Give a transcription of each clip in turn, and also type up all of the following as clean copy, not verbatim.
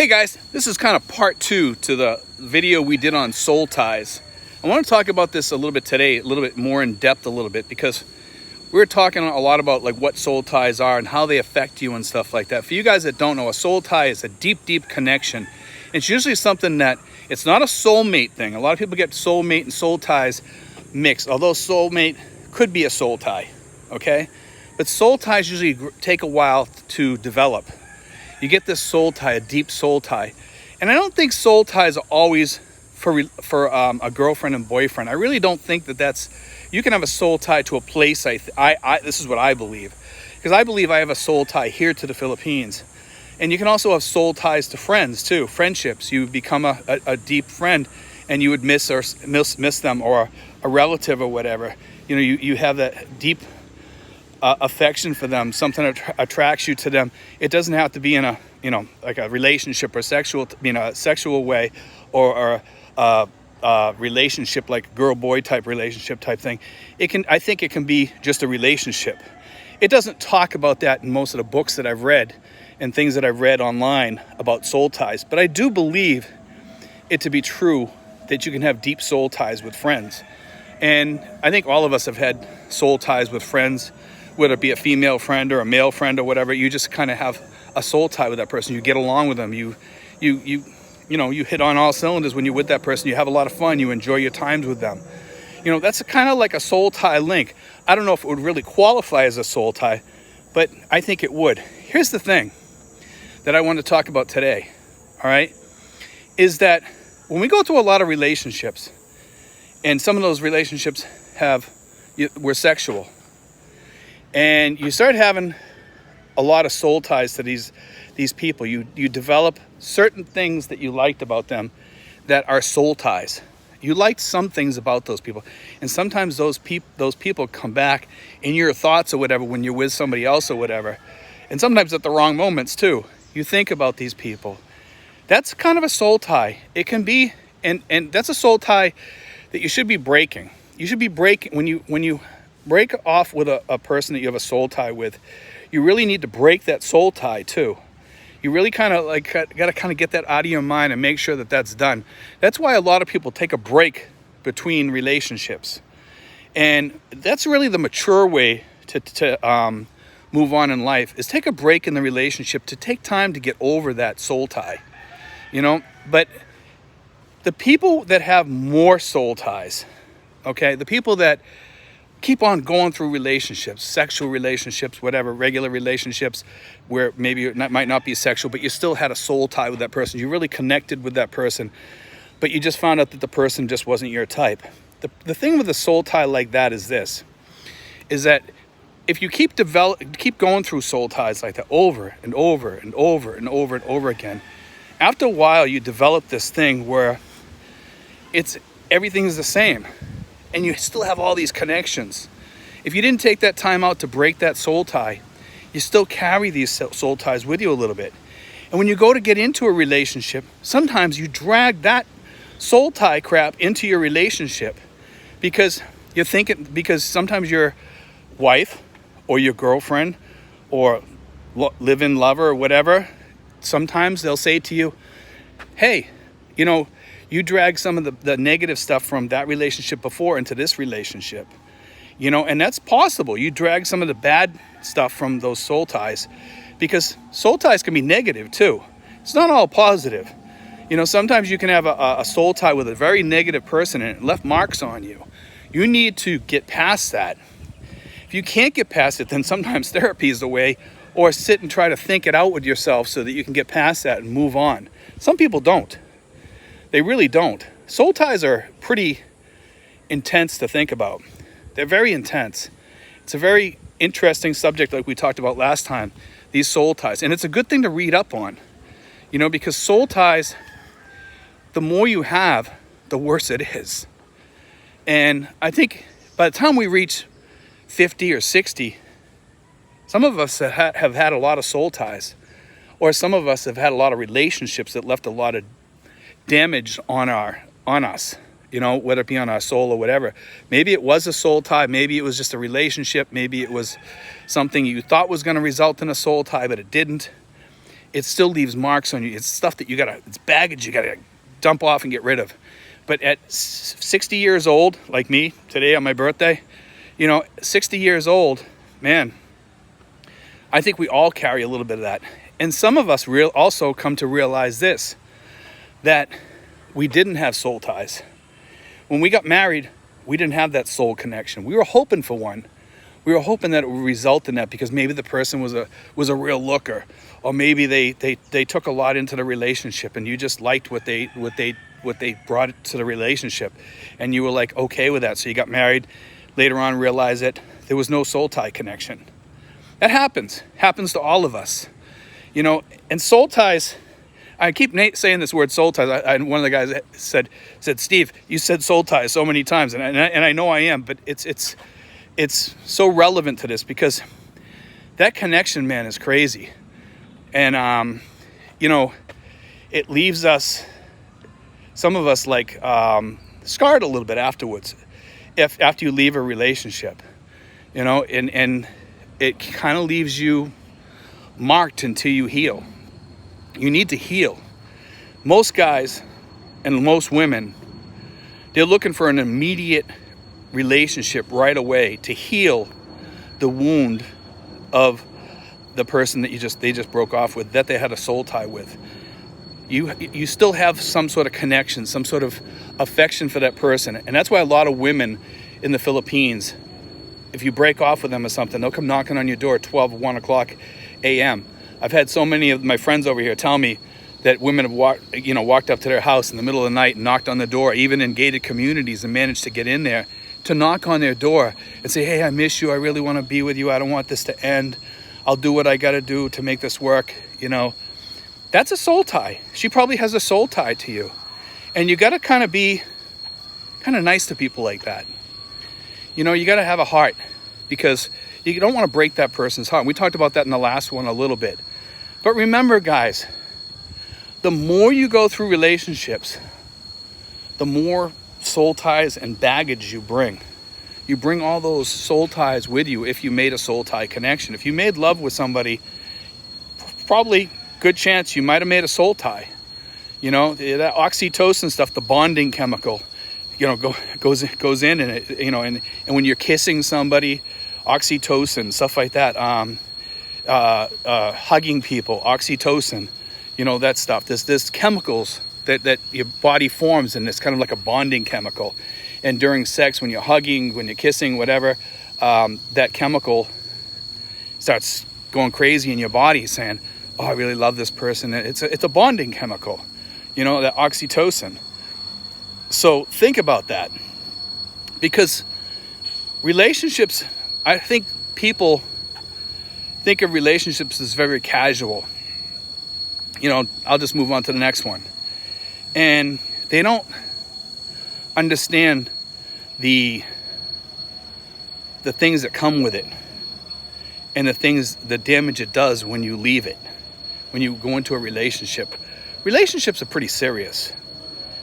Hey guys, this is kind of part 2 to the video we did on soul ties. I want to talk about this a little bit today, a little bit more in depth a little bit, because we're talking a lot about like what soul ties are and how they affect you and stuff like that. For you guys that don't know, a soul tie is a deep connection. It's usually something that, it's not a soulmate thing. A lot of people get soulmate and soul ties mixed, although soulmate could be a soul tie, okay? But soul ties usually take a while to develop. You get this soul tie, a deep soul tie. And I don't think soul ties are always for a girlfriend and boyfriend. I really don't think that that's, you can have a soul tie to a place. This is what I believe. Because I believe I have a soul tie here to the Philippines. And you can also have soul ties to friends too, friendships. You become a deep friend and you would miss them, or a relative or whatever. You know, you have that deep affection for them, something attracts you to them. It doesn't have to be in a, like a relationship or sexual, in a sexual way, or a relationship like girl-boy type relationship type thing. I think it can be just a relationship. It doesn't talk about that in most of the books that I've read and things that I've read online about soul ties, but I do believe it to be true that you can have deep soul ties with friends. And I think all of us have had soul ties with friends, whether it be a female friend or a male friend or whatever. You just kind of have a soul tie with that person. You get along with them. You hit on all cylinders when you're with that person. You have a lot of fun. You enjoy your times with them. That's kind of like a soul tie link. I don't know if it would really qualify as a soul tie, but I think it would. Here's the thing that I want to talk about today, all right, is that when we go through a lot of relationships, and some of those relationships were sexual, and you start having a lot of soul ties to these people. You develop certain things that you liked about them that are soul ties. You liked some things about those people. And sometimes those people come back in your thoughts or whatever when you're with somebody else or whatever. And sometimes at the wrong moments too. You think about these people. That's kind of a soul tie. It can be, and that's a soul tie that you should be breaking. You should be breaking when you break off with a person that you have a soul tie with. You really need to break that soul tie too. You really kind of got to kind of get that out of your mind and make sure that that's done. That's why a lot of people take a break between relationships, and that's really the mature way to move on in life, is take a break in the relationship to take time to get over that soul tie. But the people that have more soul ties, okay, the people that keep on going through relationships, sexual relationships, whatever, regular relationships where maybe it might not be sexual, but you still had a soul tie with that person. You really connected with that person, but you just found out that the person just wasn't your type. The thing with a soul tie like that is this, is that if you keep going through soul ties like that over and over and over and over and over again, after a while you develop this thing where everything's the same. And you still have all these connections. If you didn't take that time out to break that soul tie, you still carry these soul ties with you a little bit. And when you go to get into a relationship, sometimes you drag that soul tie crap into your relationship because sometimes your wife or your girlfriend or live-in lover or whatever, sometimes they'll say to you, hey, you drag some of the negative stuff from that relationship before into this relationship, and that's possible. You drag some of the bad stuff from those soul ties, because soul ties can be negative too. It's not all positive. Sometimes you can have a soul tie with a very negative person and it left marks on you. You need to get past that. If you can't get past it, then sometimes therapy is the way, or sit and try to think it out with yourself so that you can get past that and move on. Some people don't. They really don't. Soul ties are pretty intense to think about. They're very intense. It's a very interesting subject like we talked about last time, these soul ties. And it's a good thing to read up on, because soul ties, the more you have, the worse it is. And I think by the time we reach 50 or 60, some of us have had a lot of soul ties, or some of us have had a lot of relationships that left a lot of damage on us, whether it be on our soul or whatever. Maybe it was a soul tie, maybe it was just a relationship, maybe it was something you thought was going to result in a soul tie, but it didn't. it still leaves marks on you. It's stuff that it's baggage you gotta dump off and get rid of. But at 60 years old, like me today on my birthday, 60 years old, man, I think we all carry a little bit of that. And some of us also come to realize this, that we didn't have soul ties. When we got married, we didn't have that soul connection. We were hoping for one. We were hoping that it would result in that, because maybe the person was a real looker, or maybe they took a lot into the relationship, and you just liked what they brought to the relationship, and you were like okay with that. So you got married, later on realized that there was no soul tie connection. That happens to all of us, and soul ties. I keep saying this word soul ties. One of the guys said, Steve, you said soul ties so many times, and I know I am, but it's so relevant to this, because that connection, man, is crazy. And it leaves us, some of us, like scarred a little bit afterwards, after you leave a relationship, and it kind of leaves you marked until you heal. You need to heal. Most guys and most women, they're looking for an immediate relationship right away to heal the wound of the person that they just broke off with, that they had a soul tie with. You still have some sort of connection, some sort of affection for that person. And that's why a lot of women in the Philippines, if you break off with them or something, they'll come knocking on your door at 12 or 1 o'clock a.m. I've had so many of my friends over here tell me that women have walked up to their house in the middle of the night and knocked on the door, even in gated communities, and managed to get in there to knock on their door and say, hey, I miss you. I really want to be with you. I don't want this to end. I'll do what I got to do to make this work. That's a soul tie. She probably has a soul tie to you. And you got to kind of be kind of nice to people like that. You got to have a heart, because you don't want to break that person's heart. We talked about that in the last one a little bit. But remember, guys, the more you go through relationships, the more soul ties and baggage you bring. You bring all those soul ties with you if you made a soul tie connection. If you made love with somebody, probably good chance you might have made a soul tie. That oxytocin stuff, the bonding chemical, goes in, and it, and when you're kissing somebody, oxytocin, stuff like that. Hugging people, oxytocin, that stuff. There's chemicals that your body forms, and it's kind of like a bonding chemical. And during sex, when you're hugging, when you're kissing, whatever, that chemical starts going crazy in your body, saying, oh, I really love this person. It's a bonding chemical, that oxytocin. So think about that, because relationships, I think people think of relationships as very casual. I'll just move on to the next one. And they don't understand the things that come with it, and the damage it does when you leave it, when you go into a relationship. Relationships are pretty serious.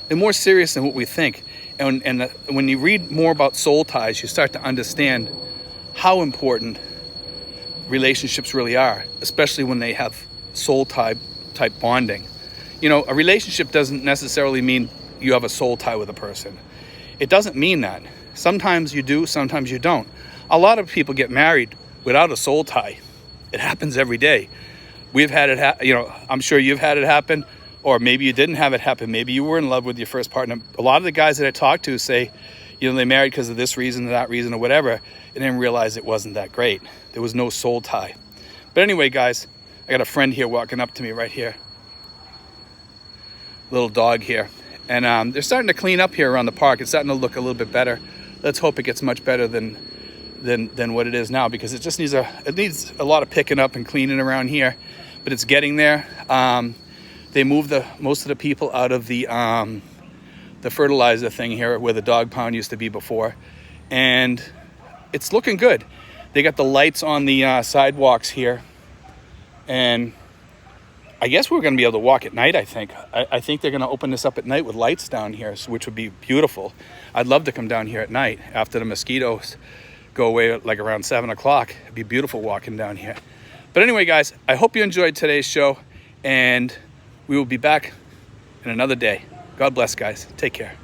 They're more serious than what we think. And when you read more about soul ties, you start to understand how important relationships really are, especially when they have soul type bonding. A relationship doesn't necessarily mean you have a soul tie with a person. It doesn't mean that. Sometimes you do, sometimes you don't. A lot of people get married without a soul tie. It happens every day. We've had it I'm sure you've had it happen, or maybe you didn't have it happen. Maybe you were in love with your first partner. A lot of the guys that I talk to say, they married because of this reason or that reason or whatever, and then realize it wasn't that great. There was no soul tie. But anyway, guys, I got a friend here walking up to me right here. Little dog here. And they're starting to clean up here around the park. It's starting to look a little bit better. Let's hope it gets much better than what it is now, because it just needs a lot of picking up and cleaning around here. But it's getting there. They moved most of the people out of the fertilizer thing here where the dog pound used to be before, and it's looking good. They got the lights on the sidewalks here, and I guess we're going to be able to walk at night. I think they're going to open this up at night with lights down here, which would be beautiful. I'd love to come down here at night after the mosquitoes go away, like around 7 o'clock. It'd be beautiful walking down here. But anyway, guys, I hope you enjoyed today's show. and we will be back in another day. God bless, guys. Take care.